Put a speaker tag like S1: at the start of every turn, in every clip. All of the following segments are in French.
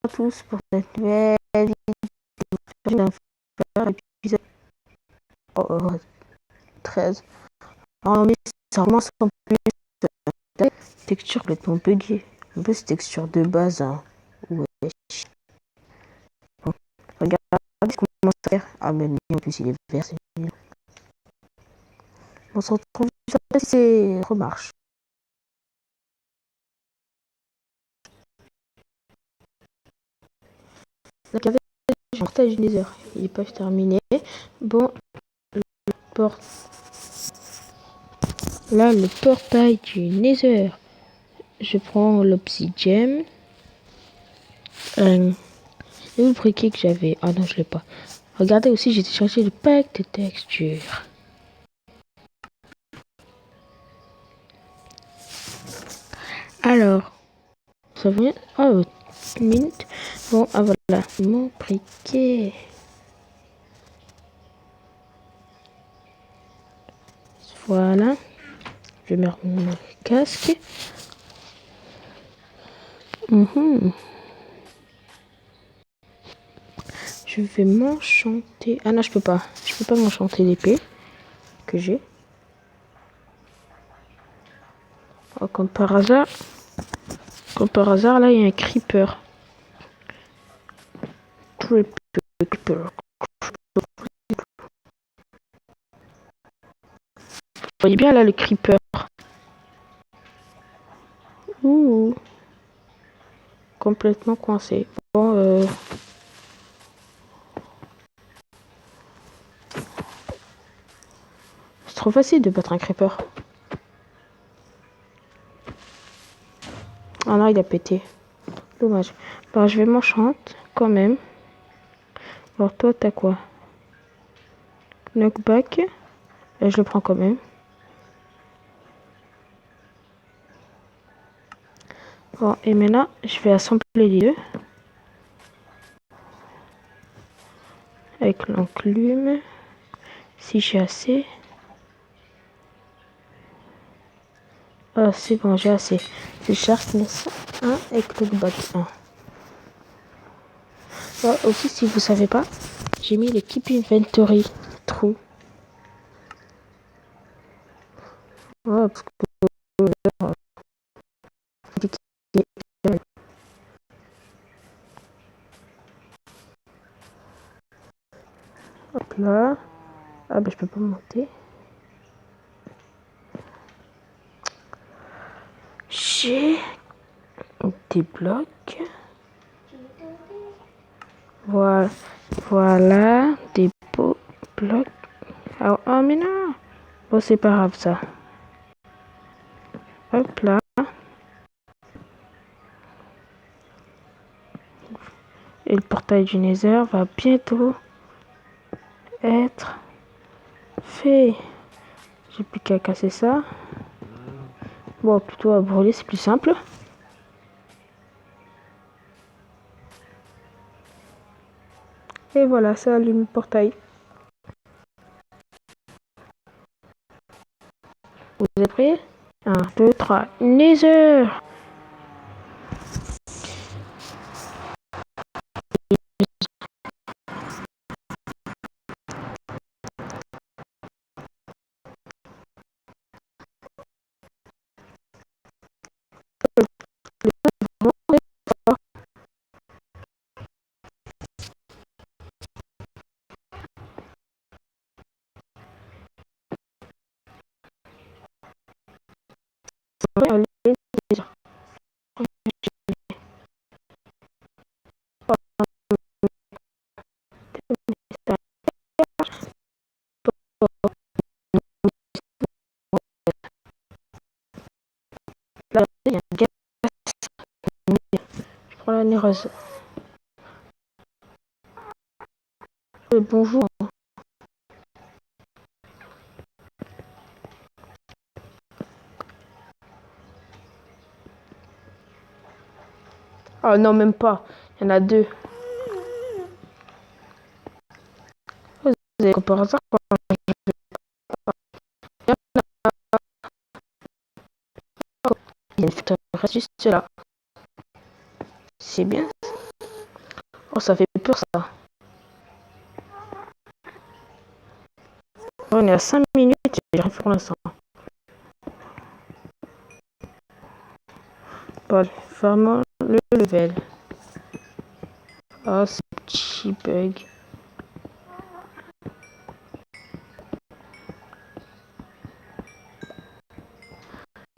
S1: à tous pour cette nouvelle vidéo d'un épisode 13. Alors, mais ça commence en plus texture complètement buggée. En plus, texture de base. Hein. Ouais. Bon, regardez comment ça faire. Ah, mais en plus, il est vert, c'est mieux. On se retrouve juste après si c'est remarche. Donc, avec le portage du Nether, il n'est pas terminé. Bon, porte. Là, le portail du Nether. Je prends l'obsidienne. Le briquet que j'avais. Ah non, je l'ai pas. Regardez aussi, j'ai téléchargé le pack de textures. Alors, ça vient. Oh, une minute. Bon, ah voilà, mon briquet. Voilà. Je vais mettre mon casque. Je vais m'enchanter. Ah non, je peux pas. Je peux pas m'enchanter l'épée que j'ai. Oh, comme par hasard. Comme par hasard, là, il y a un creeper. Creeper. Vous voyez bien là le creeper. Ouh. Complètement coincé. Bon, c'est trop facile de battre un creeper. Ah non, il a pété. Dommage. Bon, je vais m'enchanter quand même. Alors toi, t'as quoi? Knockback. Je le prends quand même. Bon, et maintenant, je vais assembler les deux. Avec l'enclume. Si j'ai assez. Ah, c'est bon, j'ai assez. C'est Sharpness 1 et Knockback 1. Bon, aussi, si vous savez pas, j'ai mis le Keep Inventory True. Oh, parce que hop là. Ah bah je peux pas monter. J'ai des blocs. Voilà. Voilà. Des beaux blocs. Oh mais non. Bon c'est pas grave ça. Hop là. Et le portail du Nether va bientôt être fait. J'ai plus qu'à casser ça. Bon, plutôt à brûler, c'est plus simple. Et voilà, ça allume le portail. Vous êtes prêts? 1, 2, 3. Nether! Là, il y a un gars. Je prends la néreuse. Bonjour. Oh non, même pas. Il y en a deux. Vous avez par hasard quoi? Il reste juste là. C'est bien. Oh, ça fait peur ça. On est à 5 minutes et j'ai rien fait pour l'instant. Bon, vraiment le level. Ah, ce petit bug.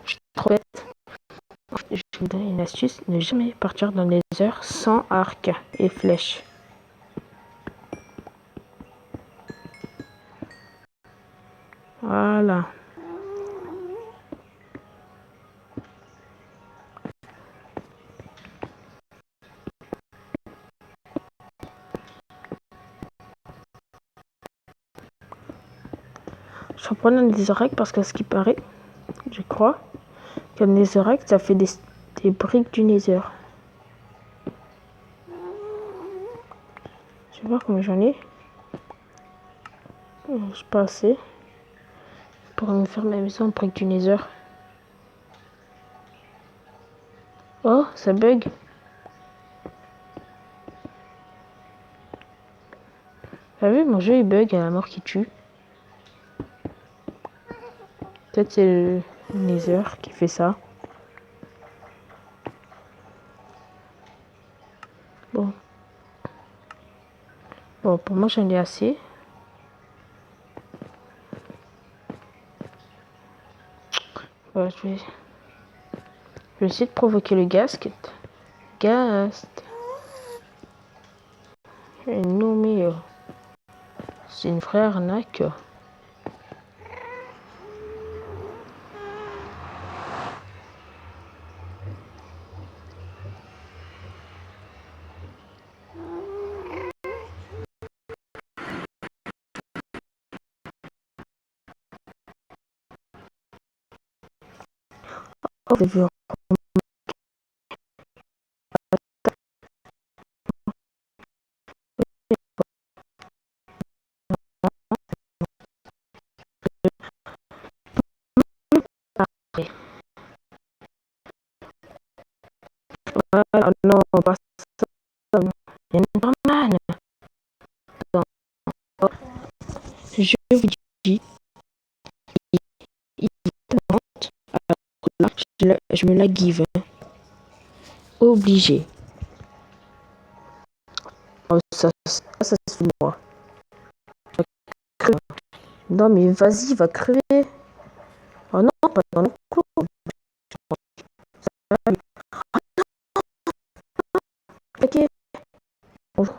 S1: Je suis trop bête. Je vous donne une astuce, ne jamais partir dans les heures sans arc et flèche. Voilà. Je reprends un netherrack parce qu'à ce qui paraît, je crois, que le netherrack, ça fait des briques du nether. Je vais voir combien j'en ai. Je pas assez pour me faire ma maison en briques du nether. Oh, ça bug. T'as vu, mon jeu il bug à la mort qui tue. Peut-être c'est le nether qui fait ça. Bon. Bon, pour moi j'en ai assez. Ouais, je vais essayer de provoquer le Ghast. Et non mais c'est une vraie arnaque. Oh, vous avez vu. Voilà, non, pas ça. Il y a une normal. Je vous dis, il monte. Là, je me la give. Obligé. Oh, ça se fait moi. Non, mais vas-y, va crever. Oh non, pas dans le clou. Ok. Bonjour.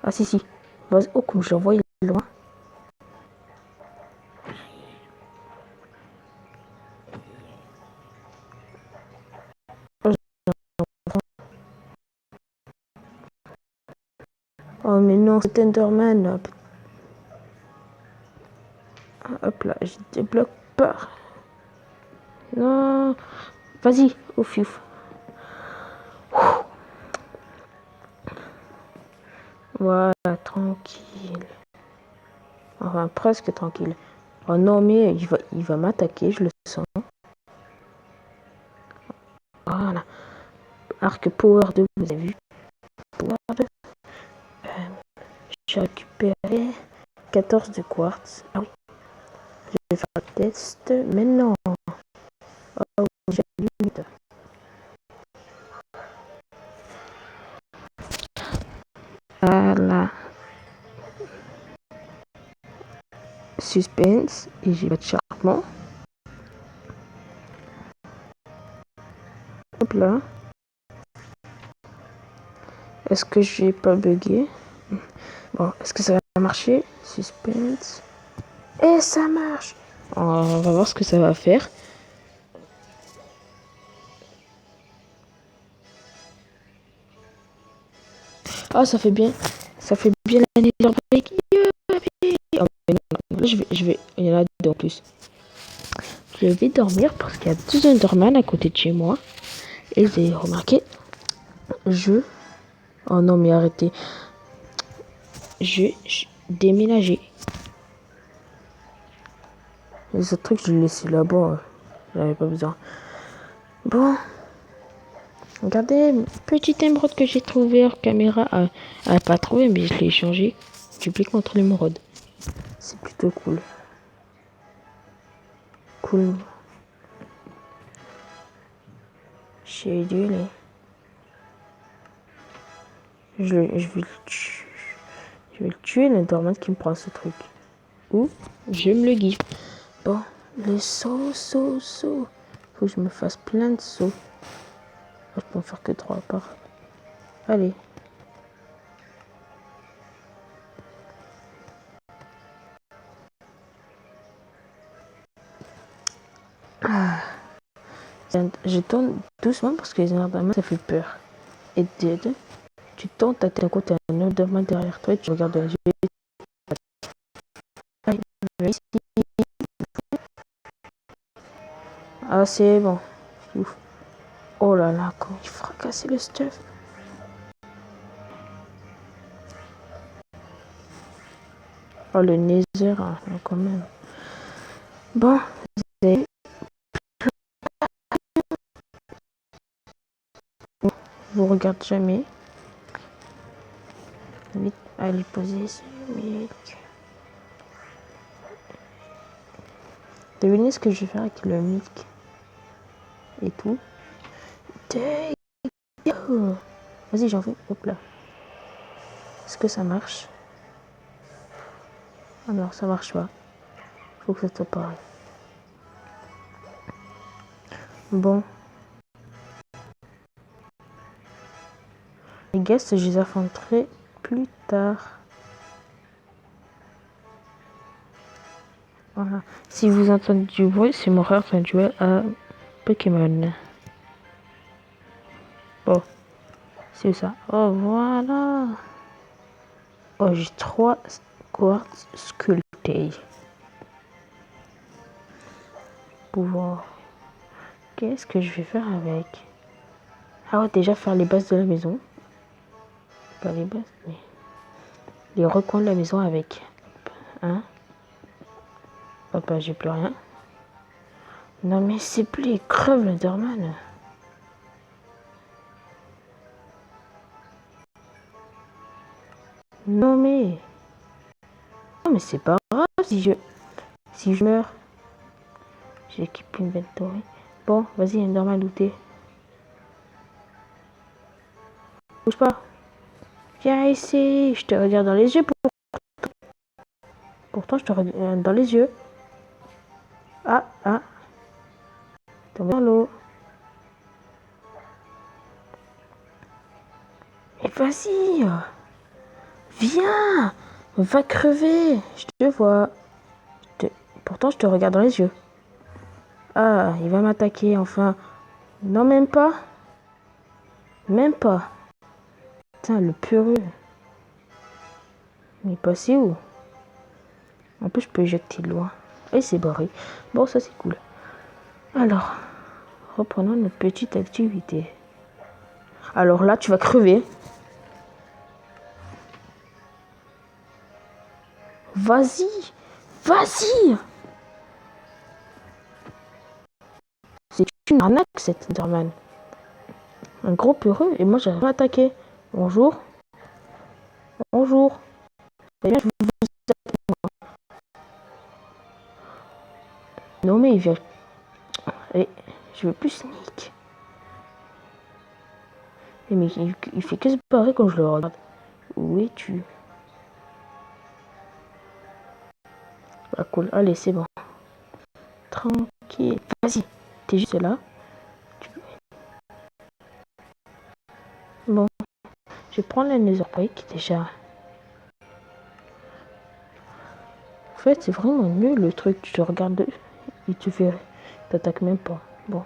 S1: Ah, si, si. Vas-y, oh, comme je l'envoie loin. Oh, mais non, c'est Enderman. Hop, hop là, je débloque pas. Non. Vas-y, au fiouf. Voilà, tranquille. Enfin, presque tranquille. Oh non, mais il va m'attaquer, je le sens. Voilà. Arc power 2, vous avez vu. Power 2. J'ai récupéré 14 de quartz. Ah oui, je vais faire un test. Mais non. Oh, j'ai limite. Voilà. Suspense. Et j'ai pas de charbon. Hop là. Est-ce que je vais pas bugger? Bon, est-ce que ça va marcher? Suspense. Et ça marche! On va voir ce que ça va faire. Ah, ça fait bien. Ça fait bien la nether brick. Oh, mais non, là, il y en a deux en plus. Je vais dormir parce qu'il y a deux Enderman à côté de chez moi. Et vous avez remarqué, oh non, mais arrêtez. Je déménager. Les autres trucs, je les laissais là-bas. J'avais pas besoin. Bon. Regardez, petite émeraude que j'ai trouvé hors caméra. Elle n'a pas trouvé, mais je l'ai échangé. Duplique contre l'émeraude. C'est plutôt cool. Cool. J'ai dû aller. Je vais le tuer. Je vais le tuer, le dormant qui me prend ce truc. Ou je me le give. Bon, le saut. Faut que je me fasse plein de sauts. Je peux en faire que 3 par. Allez. Je tourne doucement parce que les Enderman ça fait peur. Et tu tournes ta tête à côté un Enderman derrière toi et tu regardes les yeux. Ah c'est bon. Ouf. Oh là là, comment il fracasse le stuff. Oh le nether, hein, quand même. Bon, vous regardez jamais. Allez poser ici. Devinez ce que je vais faire avec le milk et tout. Vas-y, j'en fais. Hop là. Est-ce que ça marche? Ah non, ça marche pas. Faut que ça soit pareil. Bon. Les guests, je les affronterai plus tard. Voilà. Si vous entendez du bruit, c'est mon frère qui a joué à Pokémon. Bon, c'est ça. Oh, voilà. Oh, j'ai 3 quartz sculptés. Pouvoir. Qu'est-ce que je vais faire avec? Ah ouais, déjà faire les bases de la maison. Pas les bases, mais les recoins de la maison avec. Hein? Hop, j'ai plus rien. Non mais c'est plus les crève l'Enderman. Non mais. Non mais c'est pas grave si je meurs. J'équipe une inventory. Bon, vas-y, Enderman, où t'es? Bouge pas. Viens ici, je te regarde dans les yeux. Pourtant, je te regarde dans les yeux. Ah. Tombé dans l'eau. Mais vas-y. Viens. Va crever. Je te vois. Pourtant, je te regarde dans les yeux. Ah, il va m'attaquer, enfin. Non, même pas. Même pas. Putain, le peureux. Il est passé où? En plus, je peux éjecter de loin. Et c'est barré. Bon, ça, c'est cool. Alors, reprenons notre petite activité. Alors là, tu vas crever. Vas-y. C'est une arnaque, cet Enderman. Un gros peureux. Et moi, j'arrive pas à attaquer. Bonjour. Non, mais il vient. Et je veux plus sneak. Mais il fait que se barrer quand je le regarde. Où es-tu? Ah cool, allez c'est bon. Tranquille. Vas-y, t'es juste là. Bon, je vais prendre la netherbrick déjà. En fait, c'est vraiment nul le truc. Tu te regardes, il te fait. T'attaques même pas. Bon.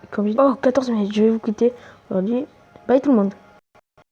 S1: Comme je dis, oh 14 minutes, je vais vous quitter aujourd'hui. Bye tout le monde.